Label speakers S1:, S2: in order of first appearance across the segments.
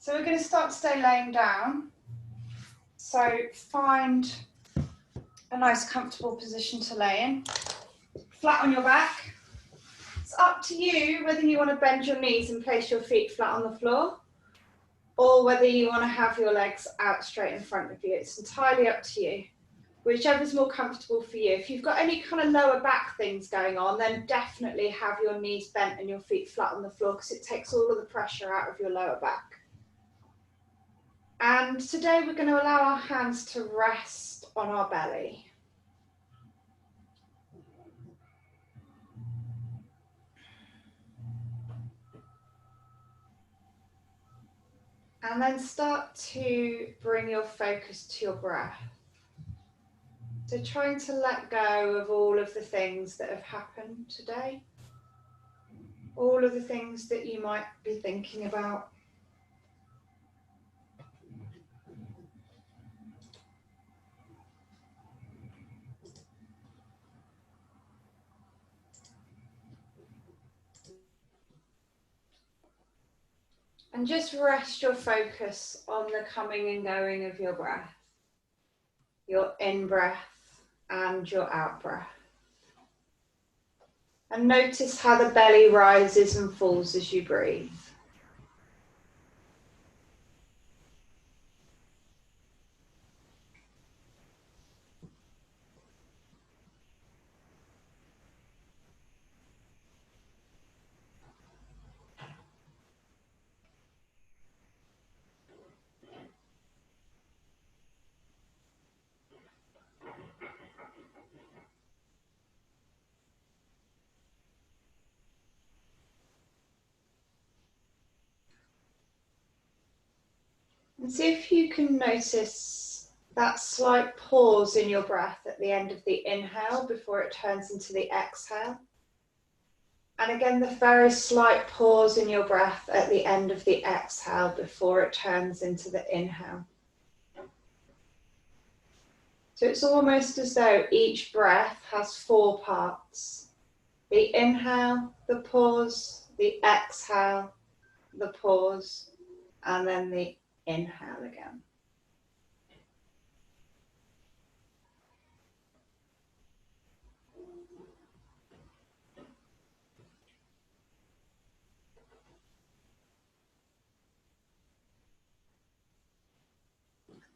S1: So we're going to start today laying down. So find a nice comfortable position to lay in. Flat on your back. It's up to you whether you want to bend your knees and place your feet flat on the floor, or whether you want to have your legs out straight in front of you. It's entirely up to you. Whichever's more comfortable for you. If you've got any kind of lower back things going on, then definitely have your knees bent and your feet flat on the floor, because it takes all of the pressure out of your lower back. And today we're going to allow our hands to rest on our belly. And then start to bring your focus to your breath. So trying to let go of all of the things that have happened today. All of the things that you might be thinking about. And just rest your focus on the coming and going of your breath. Your in-breath and your out-breath. And notice how the belly rises and falls as you breathe. And see if you can notice that slight pause in your breath at the end of the inhale before it turns into the exhale. And again, the very slight pause in your breath at the end of the exhale before it turns into the inhale. So it's almost as though each breath has 4 parts. The inhale, the pause, the exhale, the pause, and then the inhale again.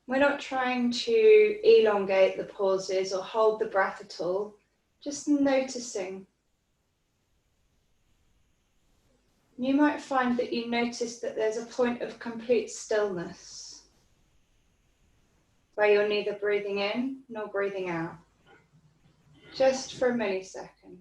S1: We're not trying to elongate the pauses or hold the breath at all, just noticing. You might find that you notice that there's a point of complete stillness, where you're neither breathing in nor breathing out, just for a millisecond.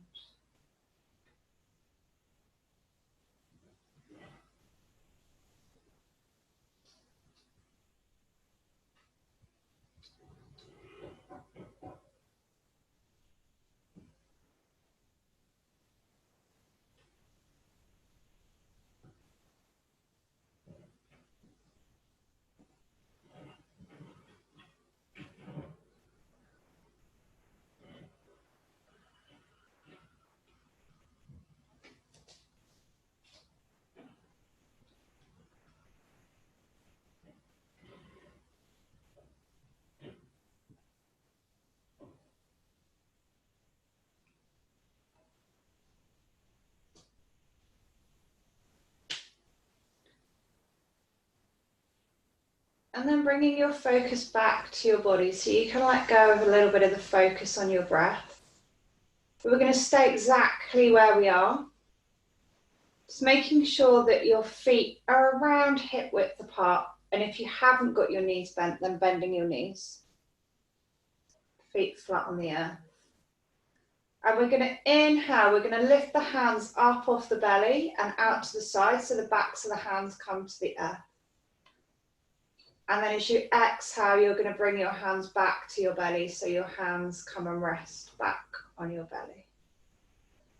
S1: And then bringing your focus back to your body, so you can let go of a little bit of the focus on your breath. But we're going to stay exactly where we are. Just making sure that your feet are around hip width apart. And if you haven't got your knees bent, then bending your knees. Feet flat on the earth. And we're going to inhale, we're going to lift the hands up off the belly and out to the side, so the backs of the hands come to the earth. And then as you exhale, you're going to bring your hands back to your belly, so your hands come and rest back on your belly.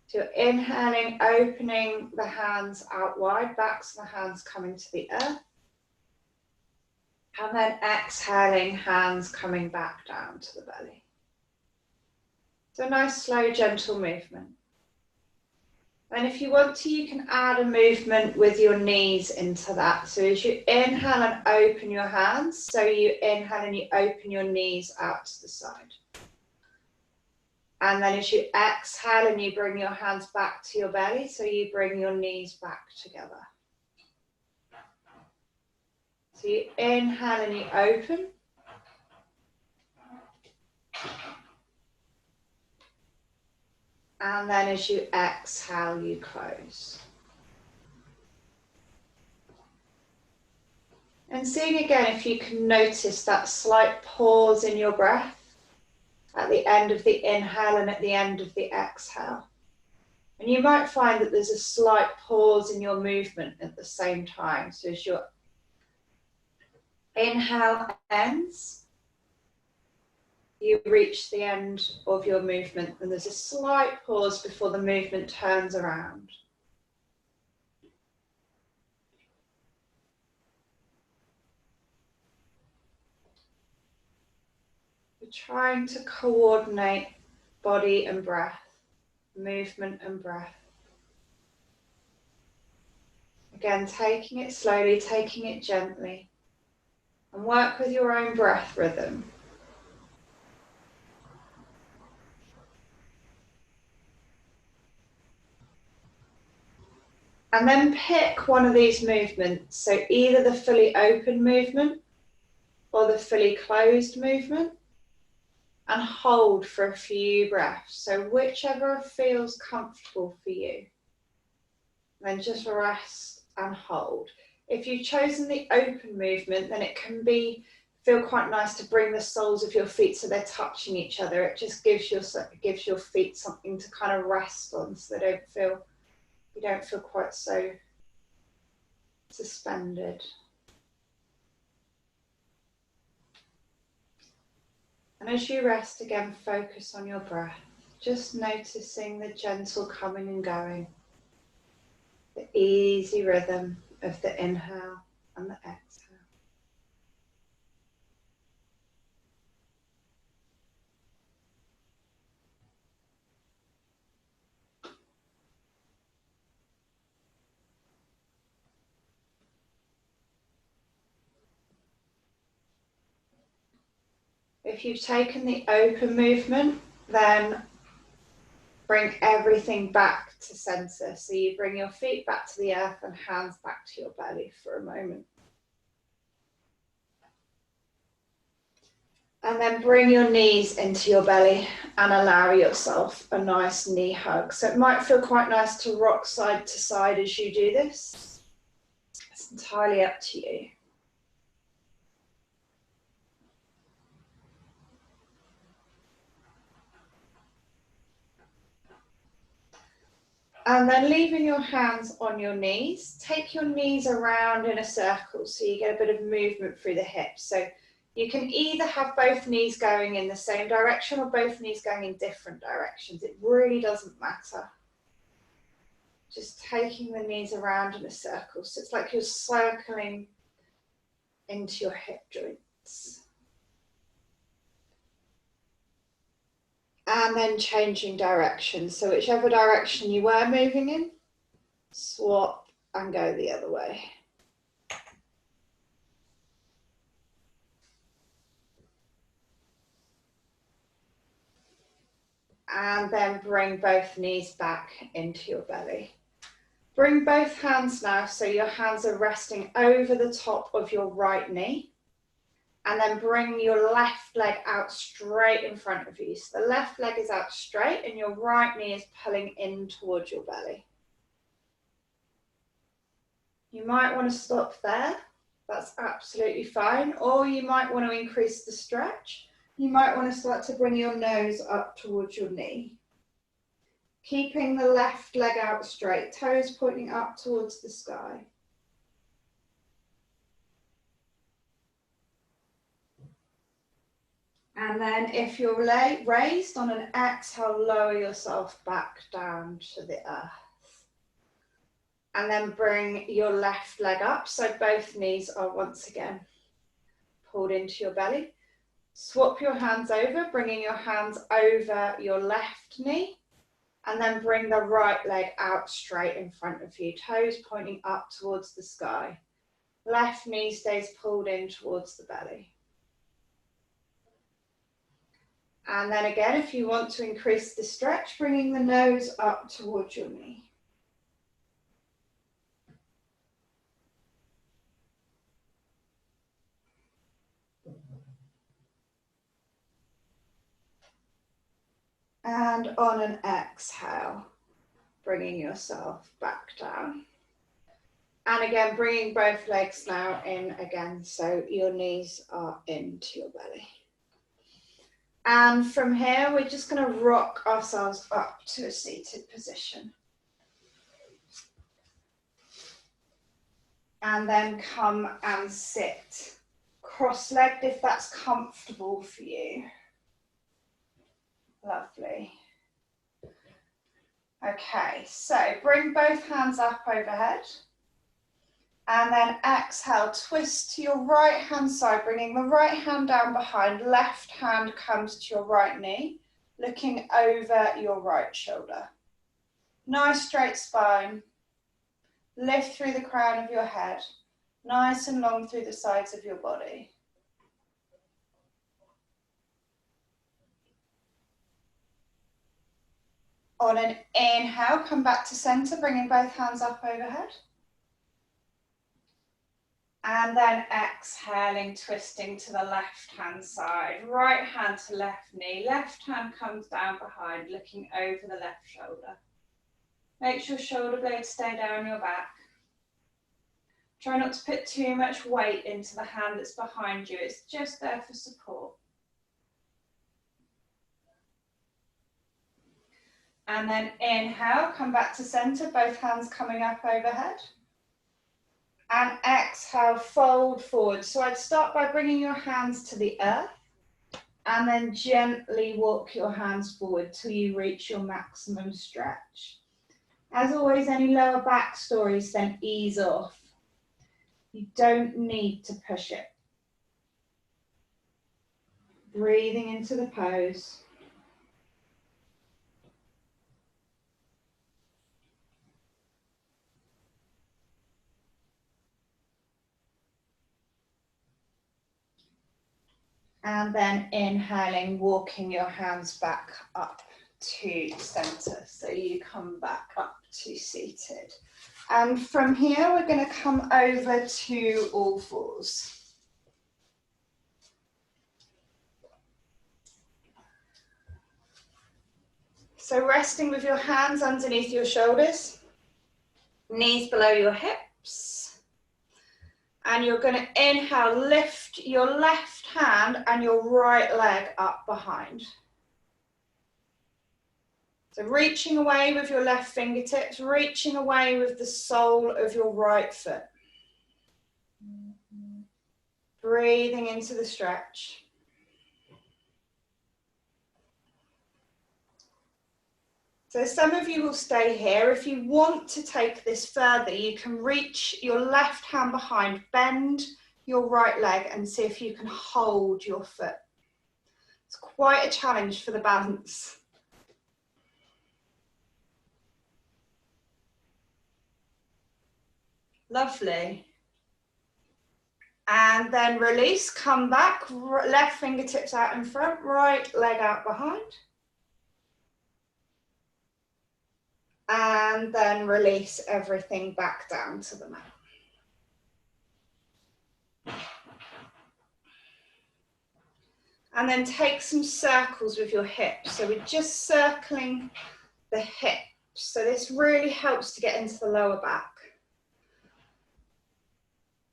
S1: So you're inhaling, opening the hands out wide, backs of the hands coming to the earth. And then exhaling, hands coming back down to the belly. So a nice, slow, gentle movement. And if you want to, you can add a movement with your knees into that. So as you inhale and open your hands, so you inhale and you open your knees out to the side. And then as you exhale and you bring your hands back to your belly, so you bring your knees back together. So you inhale and you open. And then as you exhale, you close. And seeing again if you can notice that slight pause in your breath at the end of the inhale and at the end of the exhale. And you might find that there's a slight pause in your movement at the same time. So as your inhale ends, you reach the end of your movement and there's a slight pause before the movement turns around. We're trying to coordinate body and breath, movement and breath. Again, taking it slowly, taking it gently, and work with your own breath rhythm. And then pick one of these movements, so either the fully open movement or the fully closed movement, and hold for a few breaths. So whichever feels comfortable for you. Then just rest and hold. If you've chosen the open movement, then it can feel quite nice to bring the soles of your feet so they're touching each other. It just gives your feet something to kind of rest on, so you don't feel quite so suspended. And as you rest again, focus on your breath, just noticing the gentle coming and going, the easy rhythm of the inhale and the exhale. If you've taken the open movement, then bring everything back to center. So you bring your feet back to the earth and hands back to your belly for a moment. And then bring your knees into your belly and allow yourself a nice knee hug. So it might feel quite nice to rock side to side as you do this. It's entirely up to you. And then leaving your hands on your knees, take your knees around in a circle so you get a bit of movement through the hips. So you can either have both knees going in the same direction or both knees going in different directions. It really doesn't matter. Just taking the knees around in a circle. So it's like you're circling into your hip joints. And then changing direction. So whichever direction you were moving in, swap and go the other way. And then bring both knees back into your belly. Bring both hands now, so your hands are resting over the top of your right knee. And then bring your left leg out straight in front of you. So the left leg is out straight and your right knee is pulling in towards your belly. You might want to stop there. That's absolutely fine. Or you might want to increase the stretch. You might want to start to bring your nose up towards your knee. Keeping the left leg out straight, toes pointing up towards the sky. And then if you're raised on an exhale, lower yourself back down to the earth. And then bring your left leg up, so both knees are once again pulled into your belly. Swap your hands over, bringing your hands over your left knee. And then bring the right leg out straight in front of you, toes pointing up towards the sky. Left knee stays pulled in towards the belly. And then again, if you want to increase the stretch, bringing the nose up towards your knee. And on an exhale, bringing yourself back down. And again, bringing both legs now in again, so your knees are into your belly. And from here, we're just going to rock ourselves up to a seated position. And then come and sit cross-legged if that's comfortable for you. Lovely. Okay, so bring both hands up overhead. And then exhale, twist to your right hand side, bringing the right hand down behind, left hand comes to your right knee, looking over your right shoulder. Nice straight spine. Lift through the crown of your head, nice and long through the sides of your body. On an inhale, come back to center, bringing both hands up overhead. And then exhaling, twisting to the left hand side, right hand to left knee, left hand comes down behind, looking over the left shoulder. Make sure shoulder blades stay down your back. Try not to put too much weight into the hand that's behind you, it's just there for support. And then inhale, come back to center, both hands coming up overhead. And exhale, fold forward. So I'd start by bringing your hands to the earth and then gently walk your hands forward till you reach your maximum stretch. As always, any lower back stories, then ease off. You don't need to push it. Breathing into the pose. And then inhaling, walking your hands back up to center. So you come back up to seated. And from here, we're going to come over to all fours. So resting with your hands underneath your shoulders, knees below your hips. And you're going to inhale, lift your left hand and your right leg up behind. So reaching away with your left fingertips, reaching away with the sole of your right foot. Breathing into the stretch. So some of you will stay here. If you want to take this further, you can reach your left hand behind, bend your right leg and see if you can hold your foot. It's quite a challenge for the balance. Lovely. And then release, come back, left fingertips out in front, right leg out behind. And then release everything back down to the mat. And then take some circles with your hips. So we're just circling the hips. So this really helps to get into the lower back.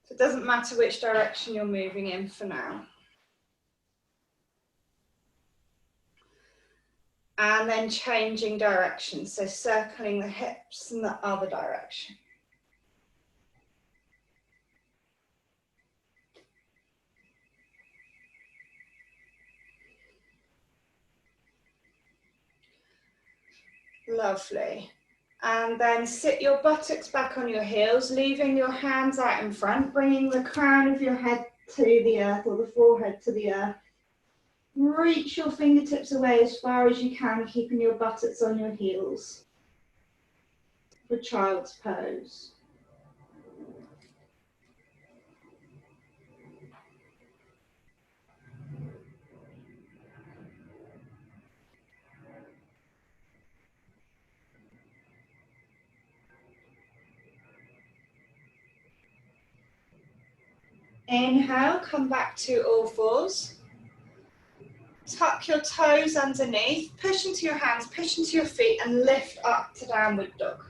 S1: So it doesn't matter which direction you're moving in for now. And then changing direction, so circling the hips in the other direction. Lovely. And then sit your buttocks back on your heels, leaving your hands out in front, bringing the crown of your head to the earth or the forehead to the earth. Reach your fingertips away as far as you can, keeping your buttocks on your heels for child's pose. Inhale, come back to all fours. Tuck your toes underneath, push into your hands, push into your feet and lift up to downward dog.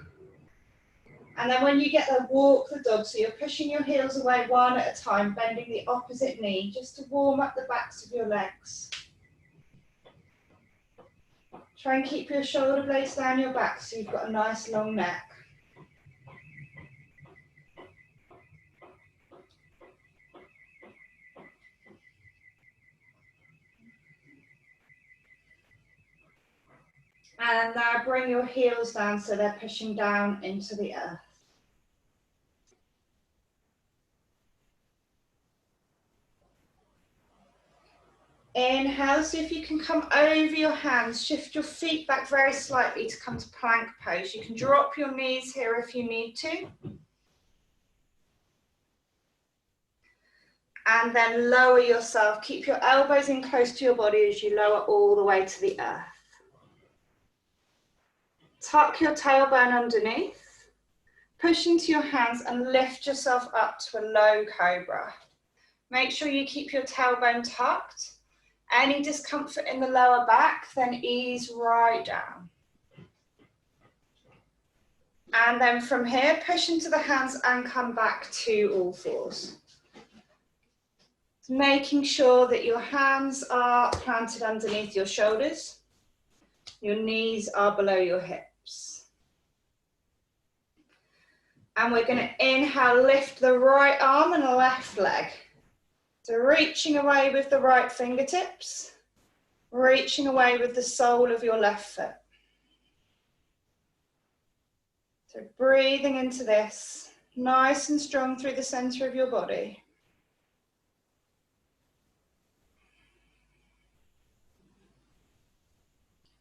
S1: And then when you get there, walk the dog. So you're pushing your heels away one at a time, bending the opposite knee just to warm up the backs of your legs. Try and keep your shoulder blades down your back so you've got a nice long neck. And now bring your heels down so they're pushing down into the earth. Inhale, see if you can come over your hands, shift your feet back very slightly to come to plank pose. You can drop your knees here if you need to. And then lower yourself. Keep your elbows in close to your body as you lower all the way to the earth. Tuck your tailbone underneath. Push into your hands and lift yourself up to a low cobra. Make sure you keep your tailbone tucked. Any discomfort in the lower back, then ease right down. And then from here, push into the hands and come back to all fours. Making sure that your hands are planted underneath your shoulders. Your knees are below your hips. And we're going to inhale, lift the right arm and left leg. So reaching away with the right fingertips, reaching away with the sole of your left foot. So breathing into this, nice and strong through the center of your body.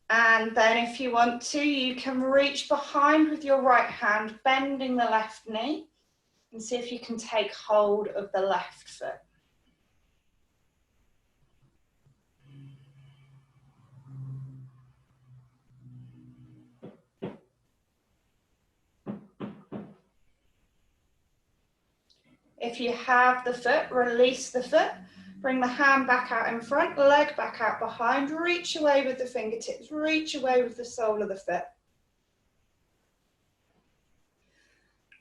S1: And then if you want to, you can reach behind with your right hand, bending the left knee, and see if you can take hold of the left foot. If you have the foot, release the foot. Bring the hand back out in front, leg back out behind. Reach away with the fingertips. Reach away with the sole of the foot.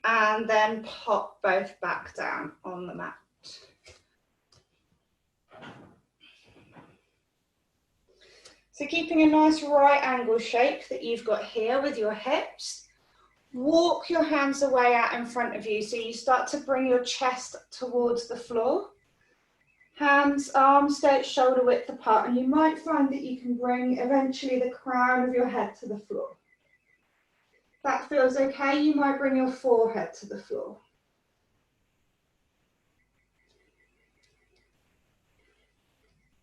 S1: And then pop both back down on the mat. So keeping a nice right angle shape that you've got here with your hips. Walk your hands away out in front of you so you start to bring your chest towards the floor. Hands, arms stay at shoulder width apart, and you might find that you can bring eventually the crown of your head to the floor. If that feels okay, you might bring your forehead to the floor.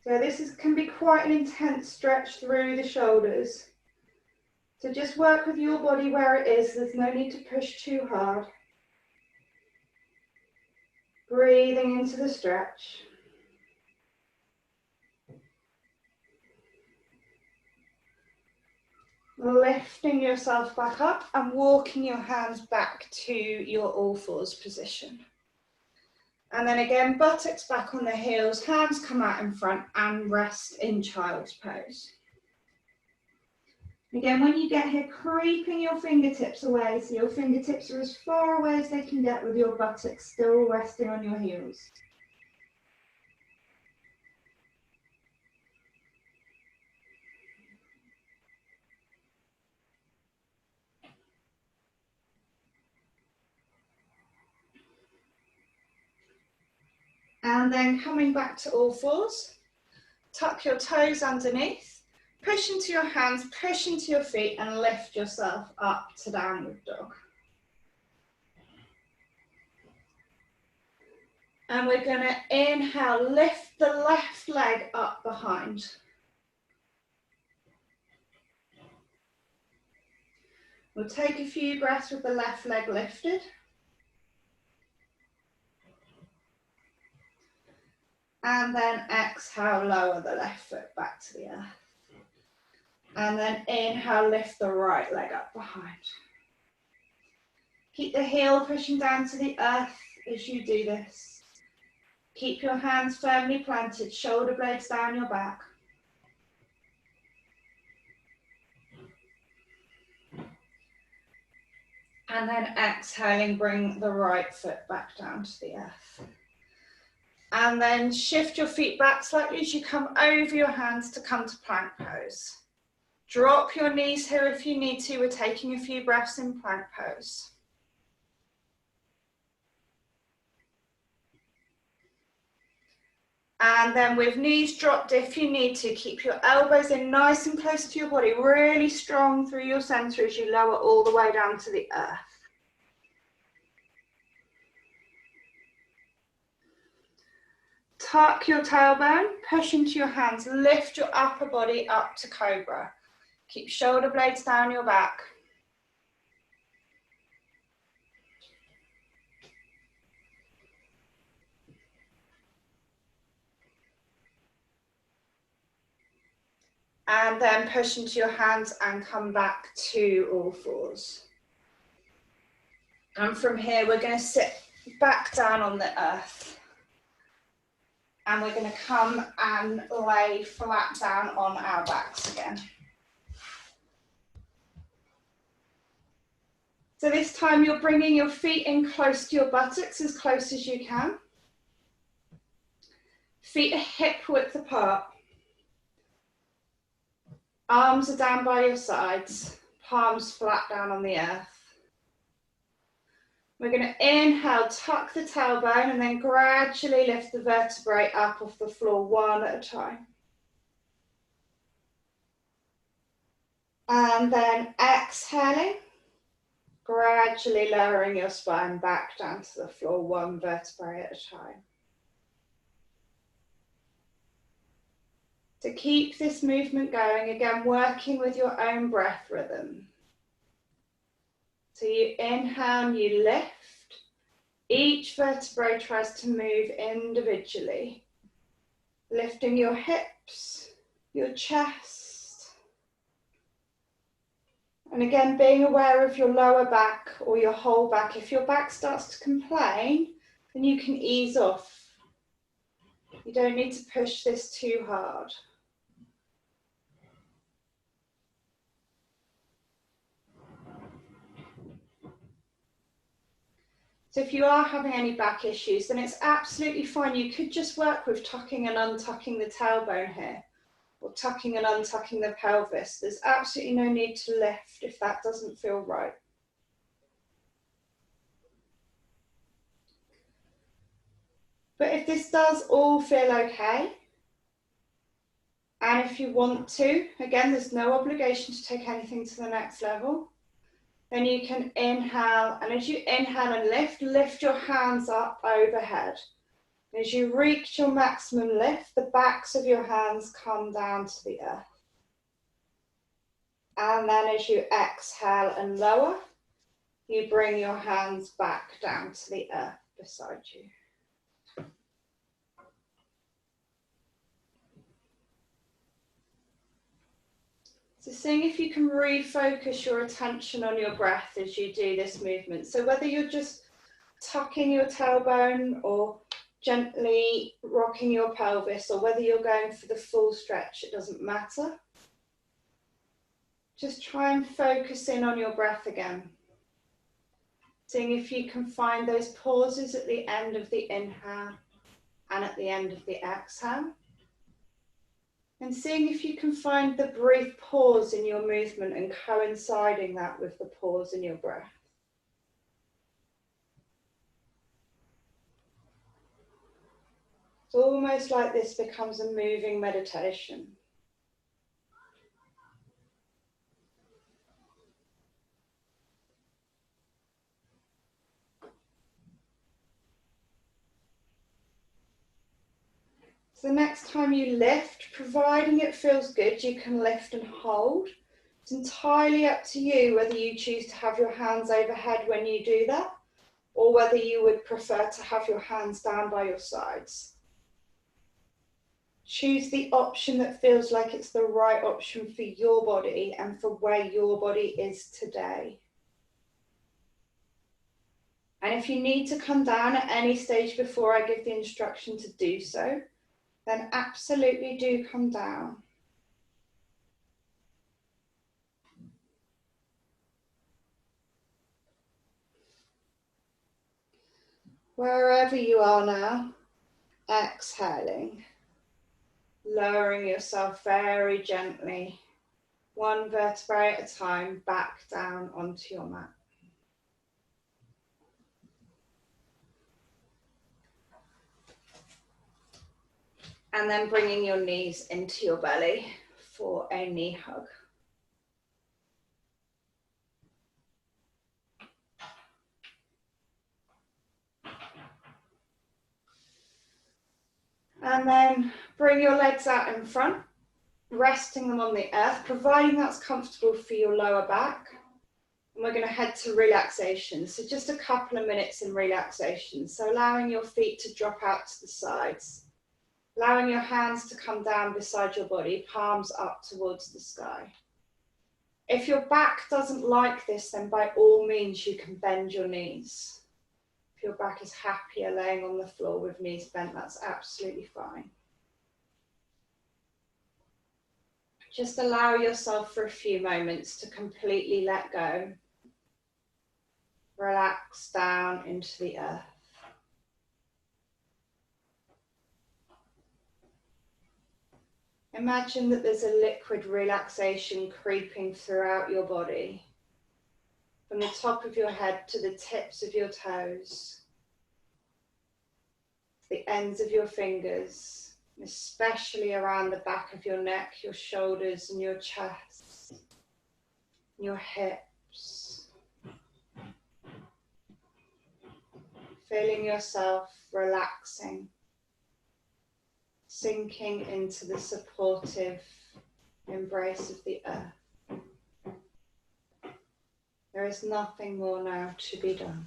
S1: So this can be quite an intense stretch through the shoulders. So just work with your body where it is. There's no need to push too hard. Breathing into the stretch. Lifting yourself back up and walking your hands back to your all fours position. And then again, buttocks back on the heels, hands come out in front and rest in child's pose. Again, when you get here, creeping your fingertips away, so your fingertips are as far away as they can get with your buttocks still resting on your heels. And then coming back to all fours, tuck your toes underneath. Push into your hands, push into your feet and lift yourself up to downward dog. And we're going to inhale, lift the left leg up behind. We'll take a few breaths with the left leg lifted. And then exhale, lower the left foot back to the earth. And then inhale, lift the right leg up behind. Keep the heel pushing down to the earth as you do this. Keep your hands firmly planted, shoulder blades down your back. And then exhaling, bring the right foot back down to the earth. And then shift your feet back slightly as you come over your hands to come to plank pose. Drop your knees here if you need to. We're taking a few breaths in plank pose. And then with knees dropped, if you need to, keep your elbows in nice and close to your body, really strong through your center as you lower all the way down to the earth. Tuck your tailbone, push into your hands, lift your upper body up to cobra. Keep shoulder blades down your back. And then push into your hands and come back to all fours. And from here, we're going to sit back down on the earth. And we're going to come and lay flat down on our backs again. So this time you're bringing your feet in close to your buttocks, as close as you can. Feet are hip width apart. Arms are down by your sides, palms flat down on the earth. We're going to inhale, tuck the tailbone, and then gradually lift the vertebrae up off the floor one at a time. And then exhaling, gradually lowering your spine back down to the floor one vertebrae at a time. To keep this movement going, again, working with your own breath rhythm. So you inhale and you lift. Each vertebrae tries to move individually. Lifting your hips, your chest. And again, being aware of your lower back or your whole back. If your back starts to complain, then you can ease off. You don't need to push this too hard. So if you are having any back issues, then it's absolutely fine. You could just work with tucking and untucking the tailbone here, or tucking and untucking the pelvis. There's absolutely no need to lift if that doesn't feel right. But if this does all feel okay, and if you want to, again, there's no obligation to take anything to the next level. Then you can inhale, and as you inhale and lift your hands up overhead. As you reach your maximum lift, the backs of your hands come down to the earth. And then as you exhale and lower, you bring your hands back down to the earth beside you. So seeing if you can refocus your attention on your breath as you do this movement. So whether you're just tucking your tailbone or gently rocking your pelvis, or whether you're going for the full stretch, it doesn't matter. Just try and focus in on your breath again. Seeing if you can find those pauses at the end of the inhale and at the end of the exhale. And seeing if you can find the brief pause in your movement and coinciding that with the pause in your breath. It's almost like this becomes a moving meditation. So the next time you lift, providing it feels good, you can lift and hold. It's entirely up to you whether you choose to have your hands overhead when you do that, or whether you would prefer to have your hands down by your sides. Choose the option that feels like it's the right option for your body and for where your body is today. And if you need to come down at any stage before I give the instruction to do so, then absolutely do come down. Wherever you are now, exhaling, lowering yourself very gently, one vertebrae at a time, back down onto your mat. And then bringing your knees into your belly for a knee hug. And then bring your legs out in front, resting them on the earth, providing that's comfortable for your lower back. And we're going to head to relaxation. So just a couple of minutes in relaxation. So allowing your feet to drop out to the sides, allowing your hands to come down beside your body, palms up towards the sky. If your back doesn't like this, then by all means you can bend your knees. If your back is happier laying on the floor with knees bent, that's absolutely fine. Just allow yourself for a few moments to completely let go. Relax down into the earth. Imagine that there's a liquid relaxation creeping throughout your body, from the top of your head to the tips of your toes, the ends of your fingers, especially around the back of your neck, your shoulders and your chest, your hips. Feeling yourself relaxing, sinking into the supportive embrace of the earth. There is nothing more now to be done.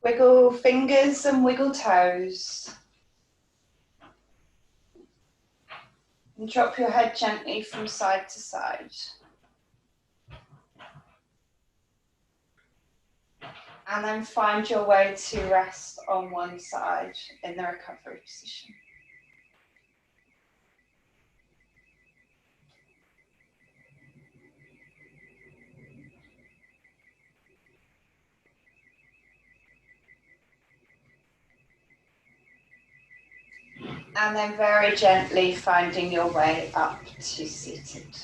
S1: Wiggle fingers and wiggle toes. And drop your head gently from side to side. And then find your way to rest on one side in the recovery position. And then very gently finding your way up to seated.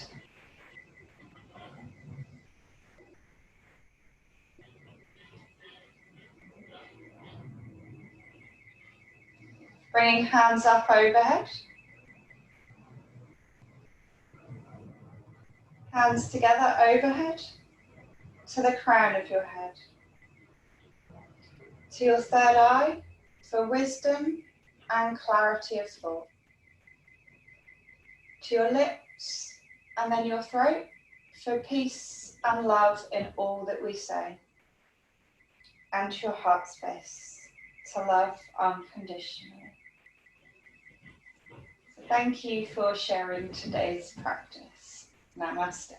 S1: Bringing hands up overhead. Hands together overhead to the crown of your head. To your third eye for wisdom and clarity of thought. To your lips and then your throat for peace and love in all that we say. And to your heart space to love unconditionally. So thank you for sharing today's practice. Namaste.